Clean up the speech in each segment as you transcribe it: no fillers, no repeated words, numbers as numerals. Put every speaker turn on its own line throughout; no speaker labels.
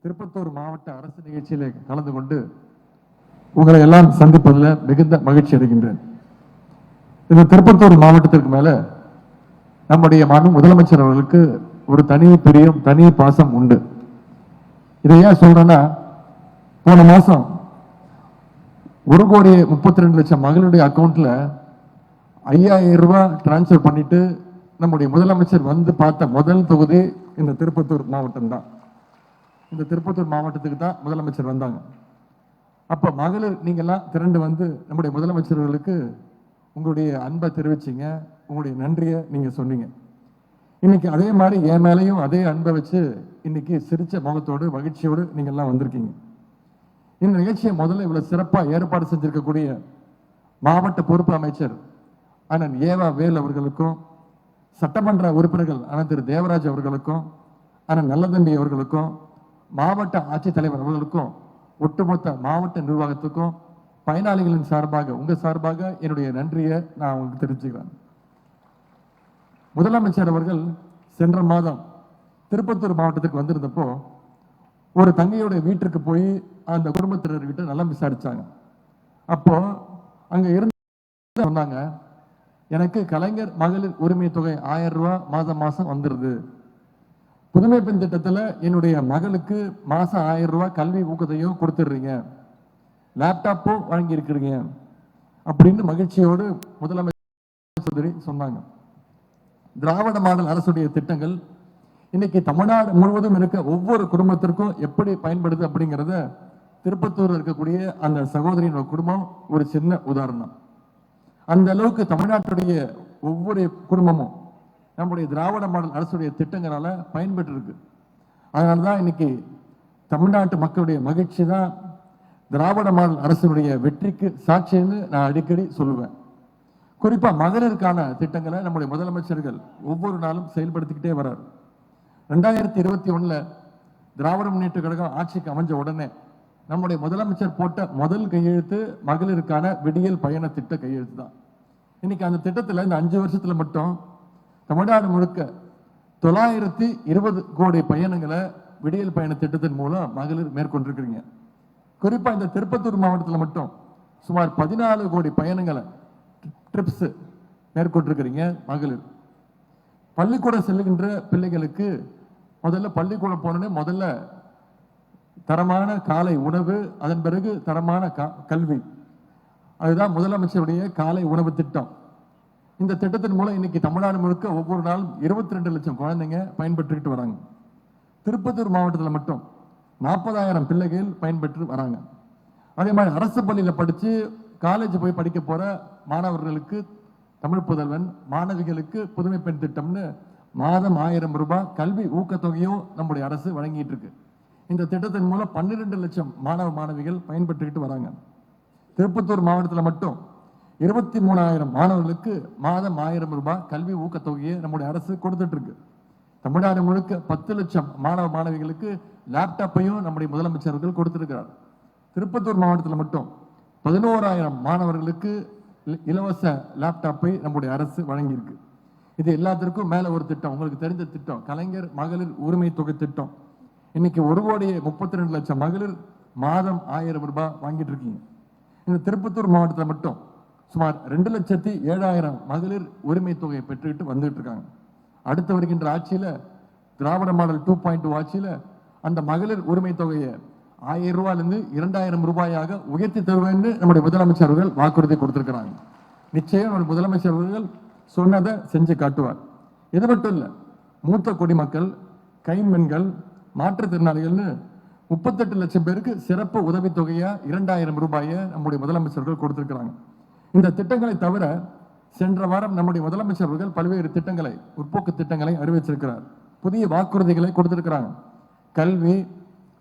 திருப்பத்தூர் மாவட்ட அரசு நிகழ்ச்சியில் கலந்து கொண்டு உங்களை எல்லாம் சந்திப்பதில் மிகுந்த மகிழ்ச்சி அடைகின்றேன். இந்த திருப்பத்தூர் மாவட்டத்திற்கு மேல நம்முடைய முதலமைச்சர் அவர்களுக்கு ஒரு தனி பிரியம், தனி பாசம் உண்டு. இதை ஏன் சொல்றேன்னா, போன மாசம் 1,32,00,000 மகளுடைய அக்கௌண்ட்ல 5,000 ரூபாய் டிரான்ஸ்பர் பண்ணிட்டு நம்முடைய முதலமைச்சர் வந்து பார்த்த முதல் தொகுதி இந்த திருப்பத்தூர் மாவட்டம் தான். இந்த திருப்பத்தூர் மாவட்டத்துக்கு தான் முதலமைச்சர் வந்தாங்க. அப்ப மகளிர் நீங்க எல்லாம் திரண்டு வந்து நம்முடைய முதலமைச்சர்களுக்கு உங்களுடைய அன்பை தெரிவிச்சீங்க, உங்களுடைய நன்றியை நீங்க சொன்னீங்க. இன்னைக்கு அதே மாதிரி என் மேலையும் அதே அன்பை வச்சு இன்னைக்கு சிரிச்ச முகத்தோடு மகிழ்ச்சியோடு நீங்க எல்லாம் வந்திருக்கீங்க. இந்த நிகழ்ச்சியை முதல்ல இவ்வளவு சிறப்பா ஏற்பாடு செஞ்சிருக்கக்கூடிய மாவட்ட பொறுப்பு அமைச்சர் அண்ணன் ஏவா வேல் அவர்களுக்கும், சட்டமன்ற உறுப்பினர்கள் அண்ணன் திரு தேவராஜ் அவர்களுக்கும், அண்ணன் நல்லதம்பி அவர்களுக்கும், மாவட்ட ஆட்சித்தலைவர் அவர்களுக்கும், ஒட்டுமொத்த மாவட்ட நிர்வாகத்துக்கும், பயனாளிகளின் சார்பாக உங்க சார்பாக என்னுடைய நன்றியை நான் உங்களுக்கு தெரிவிச்சுக்கிறேன். முதலமைச்சர் அவர்கள் சென்ற மாதம் திருப்பத்தூர் மாவட்டத்துக்கு வந்திருந்தப்போ ஒரு தங்கையோட வீட்டுக்கு போய் அந்த குடும்பத்தினர்கிட்ட நலம் விசாரிச்சாங்க. அப்போ அங்க இருந்து சொன்னாங்க, எனக்கு கலைஞர் மகளிர் உரிமை தொகை 1000 ரூபாய் மாதம் மாசம் வந்துருது. புதுமை பெண் திட்டத்துல என்னுடைய மகளுக்கு மாசம் 1000 ரூபாய் கல்வி ஊக்கத்தையும் கொடுத்துடுறீங்க, லேப்டாப்பும் வழங்கி இருக்கிறீங்க அப்படின்னு மகிழ்ச்சியோடு முதலமைச்சர் சொன்னாங்க. திராவிட மாடல் அரசுடைய திட்டங்கள் இன்னைக்கு தமிழ்நாடு முழுவதும் இருக்க ஒவ்வொரு குடும்பத்திற்கும் எப்படி பயன்படுது அப்படிங்கிறத திருப்பத்தூர் இருக்கக்கூடிய அந்த சகோதரியின் குடும்பம் ஒரு சின்ன உதாரணம். அந்த அளவுக்கு தமிழ்நாட்டுடைய ஒவ்வொரு குடும்பமும் நம்முடைய திராவிட மாடல் அரசுடைய திட்டங்களால பயன்பெற்று இருக்கு. அதனாலதான் இன்னைக்கு தமிழ்நாட்டு மக்களுடைய மகிழ்ச்சி தான் திராவிட மாடல் அரசுடைய வெற்றிக்கு சாட்சின்னு நான் அடிக்கடி சொல்லுவேன். குறிப்பா மகளிருக்கான திட்டங்களை நம்முடைய முதலமைச்சர்கள் ஒவ்வொரு நாளும் செயல்படுத்திக்கிட்டே வர்றார். 2021 திராவிட முன்னேற்ற கழகம் ஆட்சிக்கு அமைஞ்ச உடனே நம்முடைய முதலமைச்சர் போட்ட முதல் கையெழுத்து மகளிருக்கான விடியல் பயண திட்ட கையெழுத்து தான். இன்னைக்கு அந்த திட்டத்துல இந்த 5 வருஷத்துல மட்டும் தமிழ்நாடு முழுக்க 920 கோடி பயணங்களை விடியல் பயண திட்டத்தின் மூலம் மகளிர் மேற்கொண்டிருக்கிறீங்க. குறிப்பா இந்த திருப்பத்தூர் மாவட்டத்தில் மட்டும் சுமார் 14 கோடி பயணங்களை ட்ரிப்ஸ் மேற்கொண்டிருக்கிறீங்க மகளிர். பள்ளிக்கூடம் செல்லுகின்ற பிள்ளைகளுக்கு முதல்ல பள்ளிக்கூடம் போனோடனே முதல்ல தரமான காலை உணவு, அதன் பிறகு தரமான கல்வி. அதுதான் முதலமைச்சருடைய காலை உணவு திட்டம். இந்த திட்டத்தின் மூலம் இன்னைக்கு தமிழ்நாடு முழுக்க ஒவ்வொரு நாளும் 22 லட்சம் குழந்தைங்க பயன்பெற்றுக்கிட்டு வராங்க. திருப்பத்தூர் மாவட்டத்தில் மட்டும் 40,000 பிள்ளைகள் பயன்பெற்று வராங்க. அதே மாதிரி அரசு பள்ளியில படிச்சு காலேஜ் போய் படிக்க போற மாணவர்களுக்கு தமிழ் புதல்வன், மாணவிகளுக்கு புதுமை பெண் திட்டம்னு மாதம் 1000 ரூபாய் கல்வி ஊக்கத்தொகையும் நம்முடைய அரசு வழங்கிட்டு இருக்கு. இந்த திட்டத்தின் மூலம் 12 லட்சம் மாணவ மாணவிகள் பயன்பெற்றுக்கிட்டு வராங்க. திருப்பத்தூர் மாவட்டத்தில் மட்டும் 23,000 மாணவர்களுக்கு மாதம் 1000 ரூபாய் கல்வி ஊக்கத்தொகையை நம்முடைய அரசு கொடுத்துட்டு இருக்கு. தமிழ்நாடு முழுக்க 10 லட்சம் மாணவ மாணவிகளுக்கு லேப்டாப்பையும் நம்முடைய முதலமைச்சர்கள் கொடுத்திருக்கிறார். திருப்பத்தூர் மாவட்டத்தில் மட்டும் 11,000 மாணவர்களுக்கு இலவச லேப்டாப்பை நம்முடைய அரசு வழங்கியிருக்கு. இது எல்லாத்திற்கும் மேல ஒரு திட்டம், உங்களுக்கு தெரிந்த திட்டம், கலைஞர் மகளிர் உரிமை தொகை திட்டம். இன்னைக்கு 1,32,00,000 மகளிர் மாதம் 1000 ரூபாய் வாங்கிட்டு இருக்கீங்க. இந்த திருப்பத்தூர் மாவட்டத்தில் மட்டும் சுமார் 2,07,000 மகளிர் உரிமை தொகையை பெற்றுக்கிட்டு வந்துட்டு இருக்காங்க. அடுத்து வருகின்ற ஆட்சியில திராவிட மாடல் 2.2 ஆட்சியில அந்த மகளிர் உரிமை தொகையை 1000 ரூபாயிலிருந்து 2,000 ரூபாயாக உயர்த்தி தருவேன்னு நம்முடைய முதலமைச்சர் அவர்கள் வாக்குறுதி கொடுத்திருக்கிறாங்க. நிச்சயம் நம்முடைய முதலமைச்சர் அவர்கள் சொன்னதை செஞ்சு காட்டுவார். இது மட்டும் இல்ல, மூத்த குடிமக்கள், கைம்பெண்கள், மாற்றுத்திறனாளிகள்னு 38 லட்சம் பேருக்கு சிறப்பு உதவி தொகையா 2,000 ரூபாயை நம்முடைய முதலமைச்சர்கள் கொடுத்திருக்கிறாங்க. இந்த திட்டங்களை தவிர சென்ற வாரம் நம்முடைய முதலமைச்சர் அவர்கள் பல்வேறு திட்டங்களை, முற்போக்கு திட்டங்களை அறிவிச்சிருக்கிறார். புதிய வாக்குறுதிகளை கொடுத்திருக்கிறாங்க. கல்வி,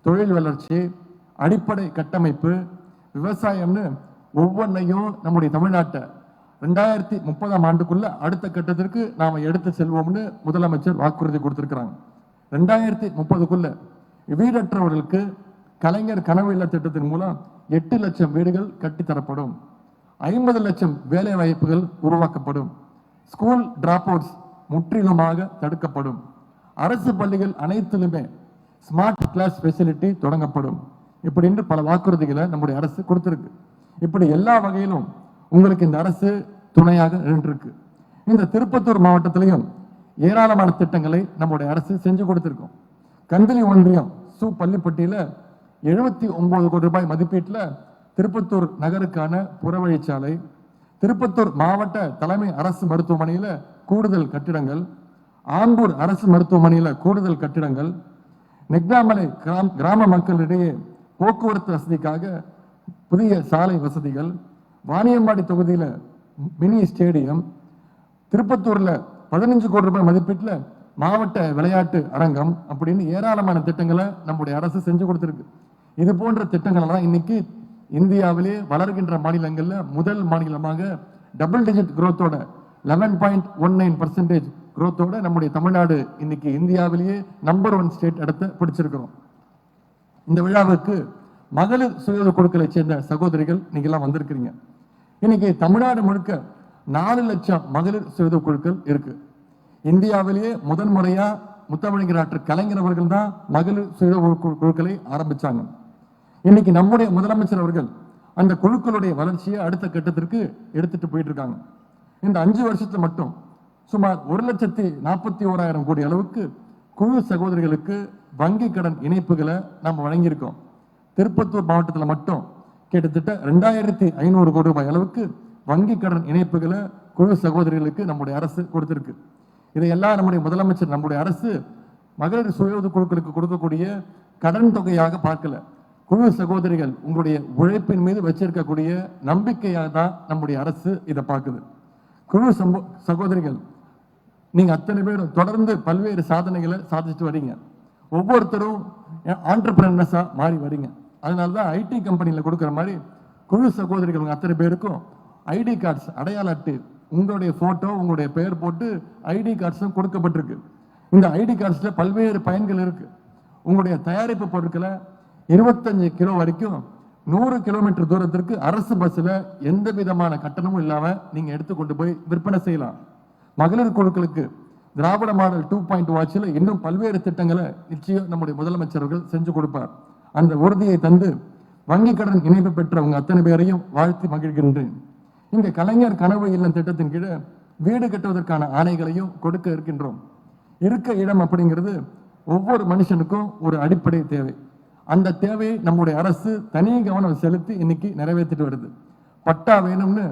தொழில் வளர்ச்சி, அடிப்படை கட்டமைப்பு, விவசாயம்னு ஒவ்வொன்றையும் நம்முடைய தமிழ்நாட்டை 2030ஆம் ஆண்டுக்குள்ள அடுத்த கட்டத்திற்கு நாம எடுத்து செல்வோம்னு முதலமைச்சர் வாக்குறுதி கொடுத்திருக்கிறாங்க. 2030க்குள்ள வீடற்றவர்களுக்கு கலைஞர் கனவு இல்ல திட்டத்தின் மூலம் 8 லட்சம் வீடுகள் கட்டித்தரப்படும், 50 லட்சம் வேலை வாய்ப்புகள் உருவாக்கப்படும், ஸ்கூல் டிராப் அவுட்ஸ் முற்றிலுமாக தடுக்கப்படும், அரசு பள்ளிகள் அனைத்திலுமே ஸ்மார்ட் கிளாஸ் ஃபெசிலிட்டி தொடங்கப்படும் இப்படின்னு பல வாக்குறுதிகளை நம்முடைய அரசு கொடுத்திருக்கு. இப்படி எல்லா வகையிலும் உங்களுக்கு இந்த அரசு துணையாக நின்றிருக்கு. இந்த திருப்பத்தூர் மாவட்டத்திலையும் ஏராளமான திட்டங்களை நம்முடைய அரசு செஞ்சு கொடுத்திருக்கோம். கந்தளி ஒன்றியம் பள்ளிப்பட்டியில 79 கோடி ரூபாய் மதிப்பீட்டில் திருப்பத்தூர் நகருக்கான புறவழிச்சாலை, திருப்பத்தூர் மாவட்ட தலைமை அரசு மருத்துவமனையில கூடுதல் கட்டிடங்கள், ஆம்பூர் அரசு மருத்துவமனையில கூடுதல் கட்டிடங்கள், நெக்னாமலை கிராம மக்களிடையே போக்குவரத்து வசதிக்காக புதிய சாலை வசதிகள், வாணியம்பாடி தொகுதியில மினி ஸ்டேடியம், திருப்பத்தூர்ல 15 கோடி ரூபாய் மதிப்பீட்டில் மாவட்ட விளையாட்டு அரங்கம் அப்படின்னு ஏராளமான திட்டங்களை நம்முடைய அரசு செஞ்சு கொடுத்திருக்கு. இது போன்ற திட்டங்கள் எல்லாம் இன்னைக்கு இந்தியாவிலே வளர்கின்ற மாநிலங்கள்ல முதல் மாநிலமாக டபுள் டிஜிட் குரோத்தோட 11.19% குரோத்தோட நம்முடைய தமிழ்நாடு இன்னைக்கு இந்தியாவிலேயே நம்பர் 1 ஸ்டேட் இடத்தை பிடிச்சிருக்கிறோம். இந்த விழாவுக்கு மகளிர் சுய குழுக்களை சேர்ந்த சகோதரிகள் நீங்க எல்லாம் வந்திருக்கிறீங்க. இன்னைக்கு தமிழ்நாடு முழுக்க 4 லட்சம் மகளிர் சுய குழுக்கள் இருக்கு. இந்தியாவிலேயே முதன் முறையா முத்தமிழர் ஆற்று கலைஞர் அவர்கள் தான் மகளிர் சுய குழுக்களை ஆரம்பிச்சாங்க. இன்னைக்கு நம்முடைய முதலமைச்சர் அவர்கள் அந்த குழுக்களுடைய வளர்ச்சியை அடுத்த கட்டத்திற்கு எடுத்துட்டு போயிட்டு இருக்காங்க. இந்த 5 வருஷத்துல மட்டும் சுமார் 1,41,000 கோடி அளவுக்கு குழு சகோதரிகளுக்கு வங்கி கடன் இணைப்புகளை நம்ம வழங்கியிருக்கோம். திருப்பத்தூர் மாவட்டத்தில் மட்டும் கிட்டத்தட்ட 2,500 கோடி ரூபாய் அளவுக்கு வங்கி கடன் இணைப்புகளை குழு சகோதரிகளுக்கு நம்முடைய அரசு கொடுத்திருக்கு. இதையெல்லாம் நம்முடைய முதலமைச்சர் நம்முடைய அரசு மகளிர் சுய குழுக்களுக்கு கொடுக்கக்கூடிய கடன் தொகையாக பார்க்கல. குழு சகோதரிகள் உங்களுடைய உழைப்பின் மீது வச்சிருக்கக்கூடிய நம்பிக்கையாக தான் நம்முடைய அரசு இதை பார்க்குது. குழு சகோதரிகள் நீங்க அத்தனை பேரும் தொடர்ந்து பல்வேறு சாதனைகளை சாதிச்சுட்டு வரீங்க. ஒவ்வொருத்தரும் ஆண்டர்பிரனர்ஸா மாறி வரீங்க. அதனாலதான் ஐடி கம்பெனியில கொடுக்குற மாதிரி குழு சகோதரிகள் அத்தனை பேருக்கும் ஐடி கார்ட்ஸ், அடையாள அட்டை, உங்களுடைய போட்டோ, உங்களுடைய பெயர் போட்டு ஐடி கார்ட்ஸும் கொடுக்கப்பட்டிருக்கு. இந்த ஐடி கார்ட்ஸ்ல பல்வேறு பயன்கள் இருக்கு. உங்களுடைய தயாரிப்பு பொருட்களை 25 கிலோ வரைக்கும் 100 கிலோமீட்டர் தூரத்திற்கு அரசு பஸ்ல எந்த விதமான கட்டணமும் இல்லாம நீங்க எடுத்துக்கொண்டு போய் விற்பனை செய்யலாம். மகளிர் குழுக்களுக்கு திராவிட மாடல் 2.0 வாட்சில் இன்னும் பல்வேறு திட்டங்களை நிச்சயம் நம்முடைய முதலமைச்சர்கள் செஞ்சு கொடுப்பார். அந்த உறுதியை தந்து வங்கி கடன் இணைப்பு பெற்றவங்க அத்தனை பேரையும் வாழ்த்தி மகிழ்கின்றேன். இங்க கலைஞர் கனவு இல்லம் திட்டத்தின் கீழே வீடு கட்டுவதற்கான ஆணைகளையும் கொடுக்க இருக்கின்றோம். இருக்க இடம் அப்படிங்கிறது ஒவ்வொரு மனுஷனுக்கும் ஒரு அடிப்படை தேவை. அந்த தேவையை நம்முடைய அரசு தனி கவனம் செலுத்தி இன்னைக்கு நிறைவேற்றிட்டு வருது. பட்டா வேணும்னு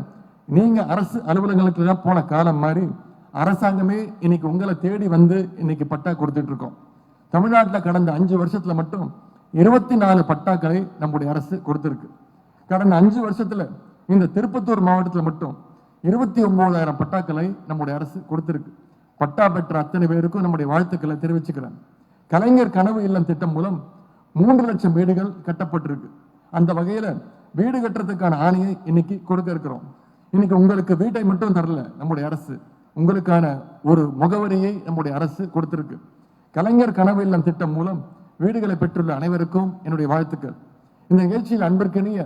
நீங்க அரசு அலுவலகங்களுக்கு தான் போன காலம் மாதிரி அரசாங்கமே இன்னைக்கு உங்களை தேடி வந்து இன்னைக்கு பட்டா கொடுத்துட்டு இருக்கோம். தமிழ்நாட்டில் கடந்த 5 வருஷத்துல மட்டும் 24 பட்டாக்களை நம்முடைய அரசு கொடுத்திருக்கு. கடந்த 5 வருஷத்துல இந்த திருப்பத்தூர் மாவட்டத்தில் மட்டும் 29,000 பட்டாக்களை நம்முடைய அரசு கொடுத்திருக்கு. பட்டா பெற்ற அத்தனை பேருக்கும் நம்முடைய வாழ்த்துக்களை தெரிவிச்சுக்கிறேன். கலைஞர் கனவு இல்லம் திட்டம் மூலம் 3 லட்சம் வீடுகள் கட்டப்பட்டிருக்கு. அந்த வகையில வீடு கட்டுறதுக்கான ஆணையை இன்னைக்கு கொடுக்க இருக்கிறோம். இன்னைக்கு உங்களுக்கு வீட்டை மட்டும் தரல நம்முடைய அரசு, உங்களுக்கான ஒரு முகவரியை நம்முடைய அரசு கொடுத்திருக்கு. கலைஞர் கனவு இல்லம் திட்டம் மூலம் வீடுகளை பெற்றுள்ள அனைவருக்கும் என்னுடைய வாழ்த்துக்கள். இந்த நிகழ்ச்சியில் அன்பிற்கினிய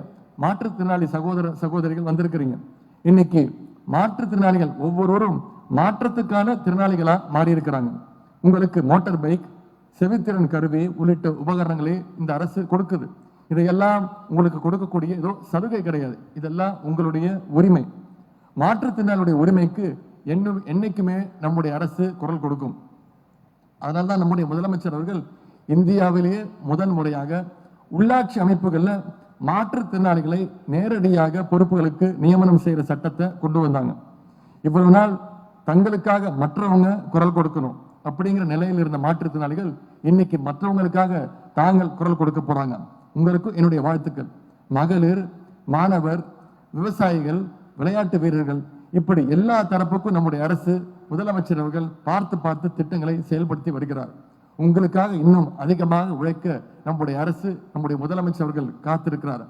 மாற்றுத்திறனாளி சகோதர சகோதரிகள் வந்திருக்கிறீங்க. இன்னைக்கு மாற்றுத்திறனாளிகள் ஒவ்வொருவரும் மாற்றத்துக்கான திறனாளிகளா மாறி இருக்கிறாங்க. உங்களுக்கு மோட்டார் பைக், செவித்திறன் கருவி உள்ளிட்ட உபகரணங்களை இந்த அரசு கொடுக்குது. இதையெல்லாம் உங்களுக்கு கொடுக்கக்கூடிய ஏதோ சலுகை கிடையாது, இதெல்லாம் உங்களுடைய உரிமை. மாற்றுத்திறனாளியுடைய உரிமைக்கு என்னைக்குமே நம்முடைய அரசு குரல் கொடுக்கும். அதனால்தான் நம்முடைய முதலமைச்சர் அவர்கள் இந்தியாவிலேயே முதல் முறையாக உள்ளாட்சி அமைப்புகள்ல மாற்றுத்திறனாளிகளை நேரடியாக பொறுப்புகளுக்கு நியமனம் செய்யற சட்டத்தை கொண்டு வந்தாங்க. இவ்வளவு நாள் தங்களுக்காக மற்றவங்க குரல் கொடுக்கணும் அப்படிங்கிற நிலையில் இருந்த மாற்றுத்திறனாளிகள் இன்னைக்கு மற்றவங்களுக்காக தாங்கள் குரல் கொடுக்க போறாங்க. உங்களுக்கு என்னுடைய வாழ்த்துக்கள். மகளிர், மாணவர், விவசாயிகள், விளையாட்டு வீரர்கள், இப்படி எல்லா தரப்புக்கும் நம்முடைய அரசு முதலமைச்சர் அவர்கள் பார்த்து திட்டங்களை செயல்படுத்தி வருகிறார். உங்களுக்காக இன்னும் அதிகமாக உழைக்க நம்முடைய அரசு, நம்முடைய முதலமைச்சர் அவர்கள் காத்திருக்கிறார்.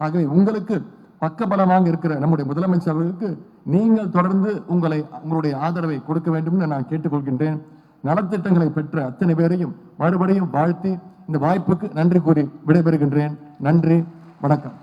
ஆகவே உங்களுக்கு பக்கபலமாக இருக்கிற நம்முடைய முதலமைச்சர் அவர்களுக்கு நீங்கள் தொடர்ந்து உங்களுடைய ஆதரவை கொடுக்க வேண்டும் நான் கேட்டுக்கொள்கின்றேன். நலத்திட்டங்களை பெற்ற அத்தனை பேரையும் மறுபடியும் வாழ்த்தி இந்த வாய்ப்புக்கு நன்றி கூறி விடைபெறுகின்றேன். நன்றி, வணக்கம்.